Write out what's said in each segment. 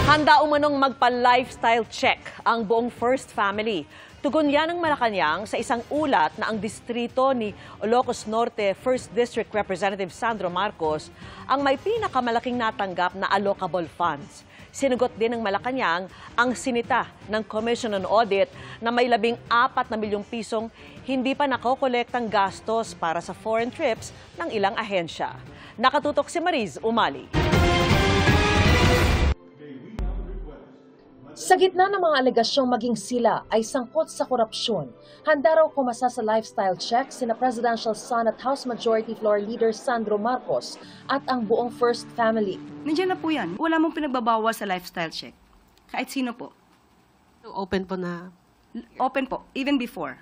Handa umanong magpa-lifestyle check ang buong First Family. Tugon yan ng Malacanang sa isang ulat na ang distrito ni Ilocos Norte 1st District Representative Sandro Marcos ang may pinakamalaking natanggap na allocable funds. Sinugot din ng Malacanang ang sinita ng Commission on Audit na may 14 na milyong pisong hindi pa nakokolektang gastos para sa foreign trips ng ilang ahensya. Nakatutok si Mariz Umali. Sa gitna ng mga alegasyong maging sila ay sangkot sa korupsyon, handa raw kumasa sa lifestyle check sina Presidential Son at House Majority Floor Leader Sandro Marcos at ang buong First Family. Nandiyan na po yan. Wala mong pinagbabawal sa lifestyle check. Kahit sino po. So, open po na? Open po, even before.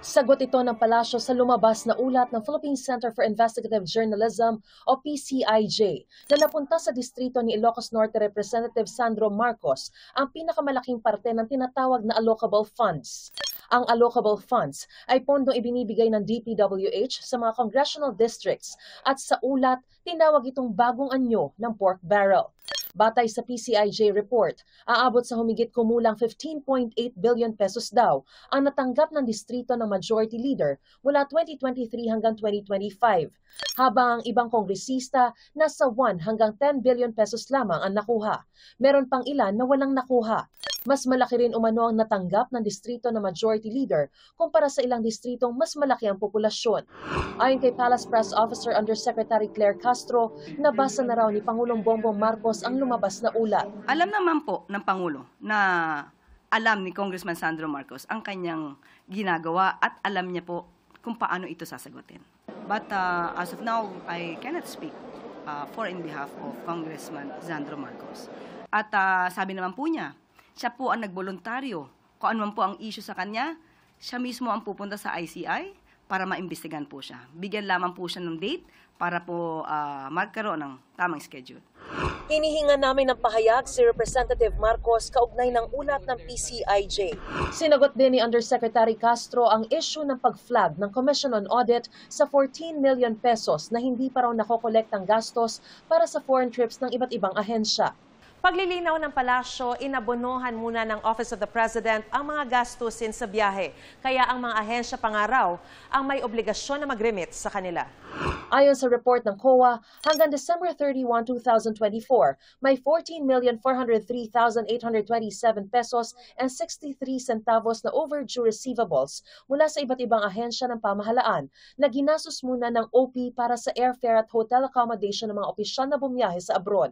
Sagot ito ng palasyo sa lumabas na ulat ng Philippine Center for Investigative Journalism o PCIJ na napunta sa distrito ni Ilocos Norte Representative Sandro Marcos ang pinakamalaking parte ng tinatawag na allocable funds. Ang allocable funds ay pondong ibinibigay ng DPWH sa mga congressional districts at sa ulat, tinawag itong bagong anyo ng pork barrel. Batay sa PCIJ report, aabot sa humigit kumulang 15.8 billion pesos daw ang natanggap ng distrito ng Majority Leader mula 2023 hanggang 2025, habang ang ibang kongresista nasa 1 hanggang 10 billion pesos lamang ang nakuha. Meron pang ilan na walang nakuha. Mas malaki rin umano ang natanggap ng distrito ng Majority Leader kumpara sa ilang distritong mas malaki ang populasyon. Ayon kay Palace Press Officer Undersecretary Claire Castro, nabasa na raw ni Pangulong Bongbong Marcos ang lumabas na ulat. Alam naman po ng Pangulo na alam ni Congressman Sandro Marcos ang kanyang ginagawa at alam niya po kung paano ito sasagutin. But as of now, I cannot speak for in behalf of Congressman Sandro Marcos. At sabi naman po niya, siya po ang nagboluntaryo. Kung ano man po ang issue sa kanya, siya mismo ang pupunta sa ICI para maimbestigahan po siya. Bigyan lamang po siya ng date para po magkaroon ng tamang schedule. Hinihinga namin ng pahayag si Representative Marcos kaugnay ng ulat ng PCIJ. Sinagot din ni Undersecretary Castro ang issue ng pag-flag ng Commission on Audit sa 14 million pesos na hindi pa raw nakokolektang gastos para sa foreign trips ng iba't ibang ahensya. Paglilinaw ng palasyo, inabonohan muna ng Office of the President ang mga gastusin sa biyahe. Kaya ang mga ahensya pa nga raw ang may obligasyon na mag-remit sa kanila. Ayon sa report ng COA, hanggang December 31, 2024, may 14,403,827 pesos and 63 centavos na overdue receivables mula sa iba't ibang ahensya ng pamahalaan na ginastos muna ng OP para sa airfare at hotel accommodation ng mga opisyal na bumiyahe sa abroad.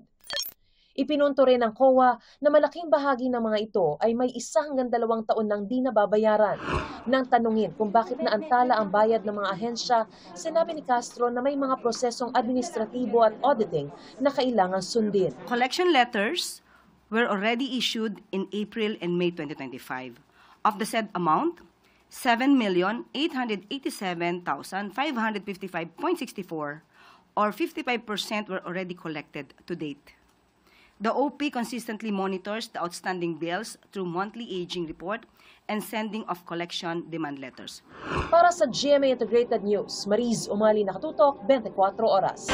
Ipinunto rin ng COA na malaking bahagi ng mga ito ay may 1 hanggang 2 taon nang di nababayaran. Nang tanungin kung bakit naantala ang bayad ng mga ahensya, sinabi ni Castro na may mga prosesong administratibo at auditing na kailangan sundin. Collection letters were already issued in April and May 2025. Of the said amount, 7,887,555.64 or 55% were already collected to date. The OP consistently monitors the outstanding bills through monthly aging report and sending of collection demand letters. Para sa GMA Integrated News, Mariz Umali, nakatutok, 24 oras.